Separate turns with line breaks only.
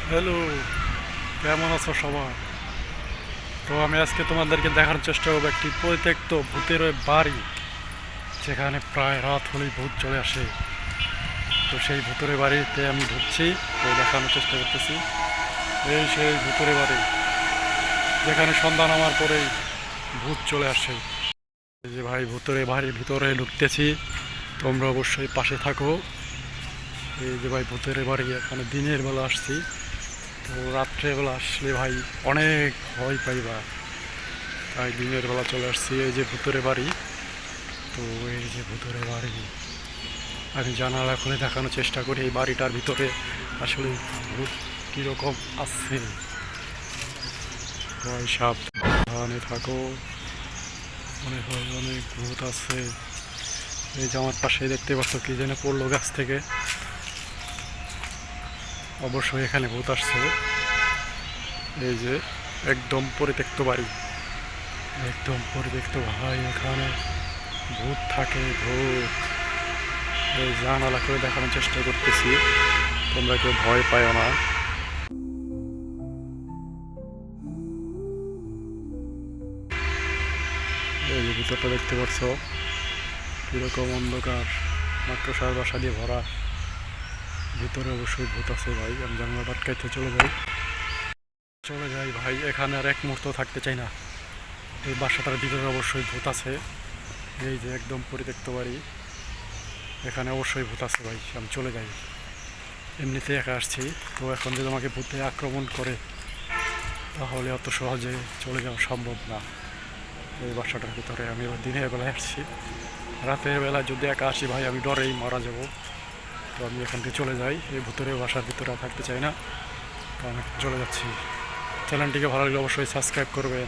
Hello, কেমন আছো সবাই? তো আমি আজকে তোমাদেরকে দেখার চেষ্টা করবো একটি পরিত্যক্ত ভূতের বাড়ি, যেখানে প্রায় রাত হলেই ভূত চলে আসে। তো সেই ভূতের বাড়িতে আমি ঢুকছি, তো দেখানোর চেষ্টা করতেছি। এই সেই ভূতের বাড়ি, যেখানে সন্ধ্যা নামার পরেই ভূত চলে আসে। এই যে ভাই, ভূতের বাড়ির ভিতরে ঢুকতেছি, তোমরা অবশ্যই পাশে থাকো। এই যে ভাই, ভূতের বাড়ি, এখানে দিনের বেলা আসছি, তো রাত্রেবেলা আসলে ভাই অনেক ভয় পাইবা, তাই দিনের বেলা চলে আসছি। এই যে ভুতুরে বাড়ি, তো এই যে ভুতুরে বাড়ি, আমি জানালা খুলে দেখানোর চেষ্টা করি এই বাড়িটার ভিতরে আসলে ভূত কীরকম আছে। ভয় সাবধানে থাকো, মনে হয় অনেক ভূত আছে। এই যে আমার পাশে দেখতে পাচ্ছ কি যেন পড়লো গাছ থেকে, অবশ্যই এখানে ভূত আসছে। এই যে একদম পরিত্যক্ত বাড়ি, একদম পরিত্যক্ত ভাই, এখানে ভূত থাকে, ভূত। এই জানালা করে দেখানোর চেষ্টা করতেছি, তোমরা কেউ ভয় পাও না। এই যে ভিতরটা দেখতে পাচ্ছ কিরকম অন্ধকার, মাকড়সার বাসা দিয়ে ভরা। ভিতরে অবশ্যই ভূত আছে ভাই, আমি জানালাটা আটকাইতে চলে যাই ভাই, এখানে আর এক মুহূর্ত থাকতে চাই না। এই বাসাটার ভিতরে অবশ্যই ভূত আছে। এই যে একদম পরিত্যক্ত বাড়ি, এখানে অবশ্যই ভূত আছে ভাই, আমি চলে যাই। এমনিতে একা আসছি, তো এখন যদি আমাকে ভূতে আক্রমণ করে তাহলে অত সহজে চলে যাওয়া সম্ভব না। এই বাসাটার ভিতরে আমি দিনের বেলায় আসছি, রাতের বেলা যদি একা আসি ভাই আমি ডরেই মারা যাব। তো আমি এখান থেকে চলে যাই, এই ভূতের বাসার ভিতরে আর থাকতে চাই না, তো আমি চলে যাচ্ছি। চ্যানেলটিকে ভালো লাগলে অবশ্যই সাবস্ক্রাইব করবেন।